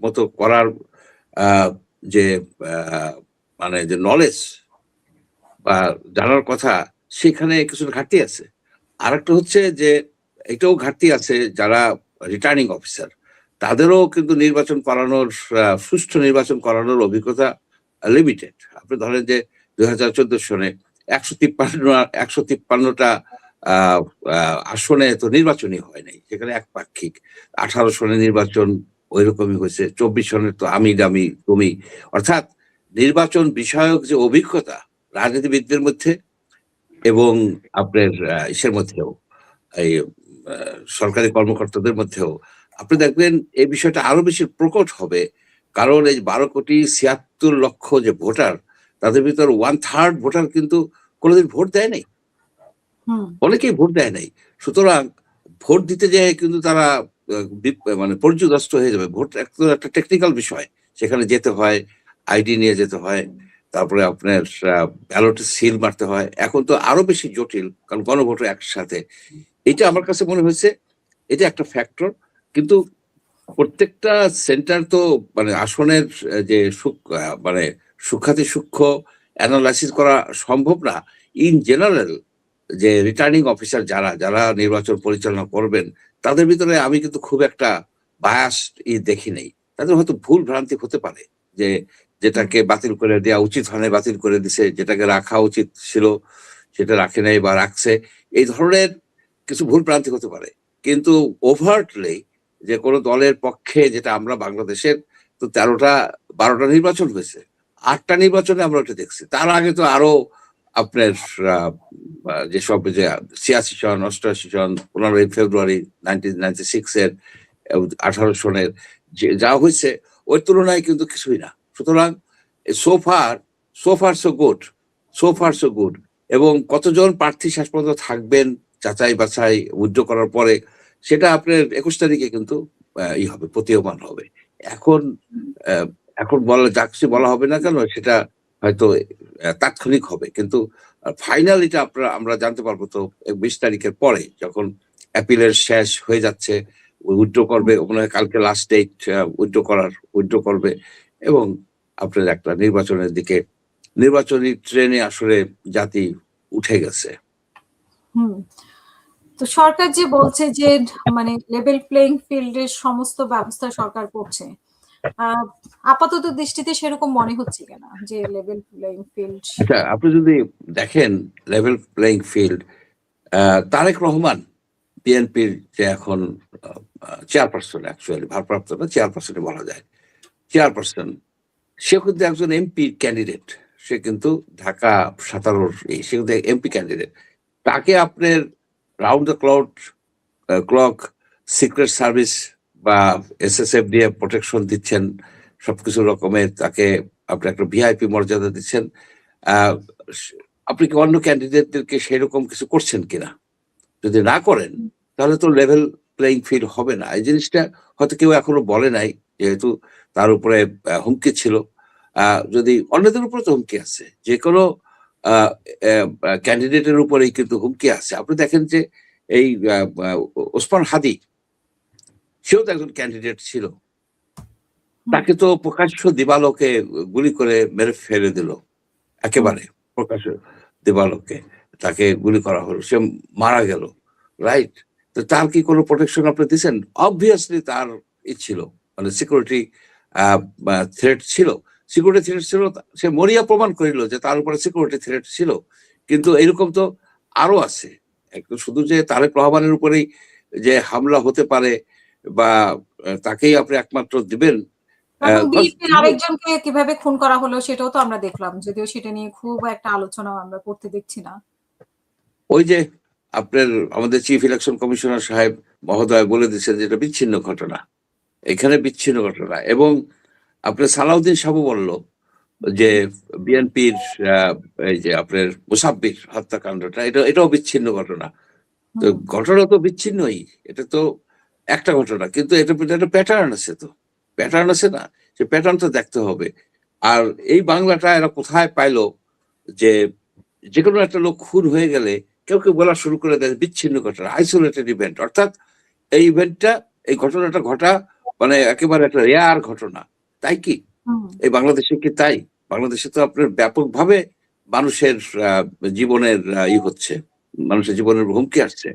মতো করার আহ, যে আহ, মানে যে নলেজ বা জানার কথা, সেখানে কিছুটা ঘাটতি আছে। আরেকটা হচ্ছে যে এটাও ঘাটতি আছে, যারা রিটার্নিং অফিসার তাদেরও কিন্তু নির্বাচন করানোর, সুষ্ঠু নির্বাচন করানোর অভিজ্ঞতা লিমিটেড। আপনি ধরেন যে 2014 সনে 153টা আসনে তো নির্বাচনই হয় নাই, সেখানে একপাক্ষিক। 18 সনে নির্বাচন ওই রকমই হয়েছে, 24 সনের তো আমি দামি তুমি। অর্থাৎ নির্বাচন বিষয়ক যে অভিজ্ঞতা রাজনীতিবিদদের মধ্যে এবং আপনার ইসের মধ্যেও, এই সরকারি কর্মকর্তাদের মধ্যেও আপনি দেখবেন এই বিষয়টা আরো বেশি প্রকট হবে। কারণ এই 12,76,00,000 যে ভোটার, তাদের ভিতর 1/3 ভোটার কিন্তু কোনোদিন ভোট দেয় নাই, অনেকেই ভোট দেয় নাই। সুতরাং ভোট দিতে যায় কিন্তু তারা মানে পর্যুদস্ত হয়ে যাবে। ভোট একটা টেকনিক্যাল বিষয়, সেখানে যেতে হয়, আইডি নিয়ে যেতে হয়, তারপরে আপনার ব্যালটে সিল মারতে হয়। এখন তো আরো বেশি জটিল, কারণ গণভোট একসাথে। এটা আমার কাছে মনে হয়েছে এটা একটা ফ্যাক্টর। কিন্তু প্রত্যেকটা সেন্টার তো মানে আসনের যে মানে সূক্ষ্মাতি সূক্ষ্ম অ্যানালাইসিস করা সম্ভব না। ইন জেনারেল যে রিটার্নিং অফিসার যারা যারা নির্বাচন পরিচালনা করবেন, তাদের ভিতরে আমি কিন্তু খুব একটা বায়াস দেখি নেই। তাদের হয়তো ভুল ভ্রান্তি হতে পারে, যে যেটাকে বাতিল করে দেওয়া উচিত হয় বাতিল করে দিছে, যেটাকে রাখা উচিত ছিল সেটা রাখে নাই বা রাখছে, এই ধরনের কিছু ভুল ভ্রান্তি হতে পারে। কিন্তু ওভারটলি যে কোনো দলের পক্ষে, যেটা আমরা বাংলাদেশের তো 13টা 12টা নির্বাচন হয়েছে, 8টা নির্বাচনে আমরা ওটা দেখছি। তার আগে তো আরো আপনার যেসব যে 86 সন 88 সন 15 ফেব্রুয়ারি 1996 এর 18 সনের যা হয়েছে, ওই তুলনায় কিন্তু কিছুই না। সুতরাং সোফার সোফার সো গুড, সোফার সো গুড। এবং কতজন প্রার্থী শেষ পর্যন্ত থাকবেন যাচাই বাছাই উইথড্র করার পরে, সেটা আপনার 21 তারিখে কিন্তু হবে, প্রতীয়মান হবে। এখন এখন বলা যা কিছু বলা হবে না কেন, সেটা হয়তো তাৎক্ষণিক হবে, কিন্তু ফাইনাল এটা আমরা জানতে পারবো তো 20 তারিখের পরে, যখন অ্যাপিলের শেষ হয়ে যাচ্ছে, উইথড্র করবে মনে হয় কালকে লাস্ট ডেট উইথড্র করবে। এবং আপনার একটা নির্বাচনের দিকে, নির্বাচনী ট্রেনে আসলে জাতি উঠে গেছে। তো সরকার যে বলছে যে মানে লেভেল প্লেইং ফিল্ডের সমস্ত ব্যবস্থা সরকার করছে, আপাতত দৃষ্টিতে সেরকম মনে হচ্ছে কিনা যে লেভেল প্লেইং ফিল্ড? আচ্ছা, আপনি যদি দেখেন level playing field, Tarique Rahman বিএনপির যে এখন চেয়ারপারসন, অ্যাকচুয়ালি ভারপ্রাপ্ত না, চেয়ারপারসনে বলা যায়, চেয়ারপারসন, সে কিন্তু একজন এমপি ক্যান্ডিডেট। সে কিন্তু ঢাকা 17 সে কিন্তু এমপি ক্যান্ডিডেট। তাকে আপনার round the clock secret service বা এসএসএফ দিয়ে প্রোটেকশন দিচ্ছেন, সবকিছু রকমের তাকে আপনি একটা ভিআইপি মর্যাদা দিচ্ছেন। আপনি কি অন্য ক্যান্ডিডেটদেরকে সেরকম কিছু করছেন কিনা? যদি না করেন, তাহলে তো লেভেল প্লেইং ফিল্ড হবে না। এই জিনিসটা হয়তো কেউ এখনো বলে নাই, যেহেতু তার উপরে হুমকি ছিল। যদি অন্যদের উপরে তো হুমকি আছে, যে কোনো ক্যান্ডিডেটের উপরেই কিন্তু হুমকি আছে। আপনি দেখেন যে এই ওসমান হাদি, সেও তো একজন ক্যান্ডিডেট ছিল, তাকে তো প্রকাশ্য দিবালোকে গুলি করে মেরে ফেলে দিল, একেবারে প্রকাশ্য দিবালোকে তাকে গুলি করা হলো, সে মারা গেল, রাইট? তো তার কি কোনো প্রোটেকশন আপনি দিচ্ছেন? অবভিয়াসলি তার ছিল, মানে সিকিউরিটি থ্রেট ছিল, সিকিউরিটি থ্রেট ছিল। সে মরিয়া প্রমাণ করিল যে তার উপরে সিকিউরিটি থ্রেট ছিল। কিন্তু এরকম তো আরো আছে। শুধু যে তারেক রহমানের উপরেই যে হামলা হতে পারে বা তাকেই আপনি একমাত্র দিবেন, আরেকজনকে কিভাবে খুন করা হলো সেটাও তো আমরা দেখলাম, যদিও সেটা নিয়ে খুব একটা আলোচনা আমরা করতে দেখছি না। ওই যে আপনার আমাদের চিফ ইলেকশন কমিশনার সাহেব মহোদয় বলে দিচ্ছেন যে এটা বিচ্ছিন্ন ঘটনা, এখানে বিচ্ছিন্ন ঘটনা। এবং আপনার সালাউদ্দিন সাহেব বলল যে বিএনপির এই যে আপনার মুসাব্বির হত্যাকাণ্ডটা এটাও বিচ্ছিন্ন ঘটনা। তো ঘটনা তো বিচ্ছিন্নই, এটা তো একটা ঘটনা, কিন্তু এটা একটা প্যাটার্ন আছে, তো প্যাটার্ন আছে না, সে প্যাটার্ন তো দেখতে হবে। আর এই বাংলাটা এরা কোথায় পাইলো যে যে কোনো একটা লোক খুন হয়ে গেলে কেউ কেউ বলা শুরু করে দেয় বিচ্ছিন্ন ঘটনা, আইসোলেটেড ইভেন্ট। অর্থাৎ এই ইভেন্টটা, এই ঘটনাটা ঘটা মানে একেবারে একটা রেয়ার ঘটনা, তাই কি? হুম, এই বাংলাদেশে কি তাই? বাংলাদেশে তো আপনার ব্যাপকভাবে মানুষের জীবনের হচ্ছে, মানুষের জীবনের হুমকি আসছে।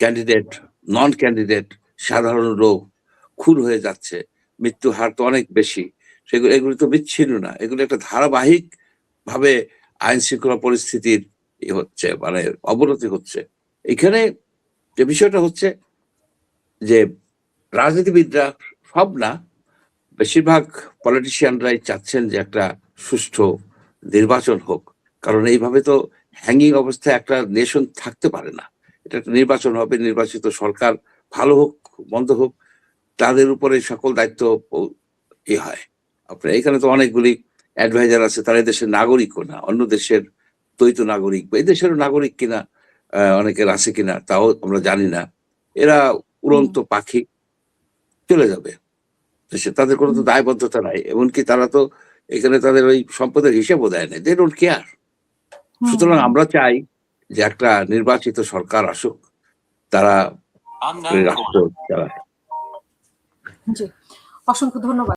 ক্যান্ডিডেট, নন ক্যান্ডিডেট, সাধারণ লোক খুন হয়ে যাচ্ছে, মৃত্যু হার তো অনেক বেশি। সেগুলো এগুলো তো বিচ্ছিন্ন না, এগুলো একটা ধারাবাহিক ভাবে আইন শৃঙ্খলা পরিস্থিতির হচ্ছে, মানে অবনতি হচ্ছে। এখানে যে বিষয়টা হচ্ছে যে রাজনীতিবিদরা, সব না, বেশিরভাগ পলিটিশিয়ানরাই চাচ্ছেন যে একটা সুষ্ঠু নির্বাচন হোক। কারণ এইভাবে তো হ্যাঙ্গিং অবস্থায় একটা নেশন থাকতে পারে না। এটা একটা নির্বাচন হবে, নির্বাচিত সরকার ভালো হোক মন্দ হোক, তাদের উপরে সকল দায়িত্ব হয়। আপনার এখানে তো অনেকগুলি অ্যাডভাইজার আছে, তারা এই দেশের নাগরিকও না, অন্য দেশের দ্বৈত নাগরিক বা এই দেশের নাগরিক কিনা, অনেকের আছে কিনা তাও আমরা জানি না। এরা হুম, উড়ন্ত পাখি, চলে যাবে দেশে, তাদের কোনো তো হুম, দায়বদ্ধতা নাই। এমনকি তারা তো এখানে তাদের ওই সম্পদের হিসেবও দেয় না, দে ডোন্ট কেয়ার। হুম, সুতরাং হুম, আমরা চাই যে একটা নির্বাচিত সরকার আসুক, তারা রাষ্ট্র চালায়। জি, অসংখ্য ধন্যবাদ।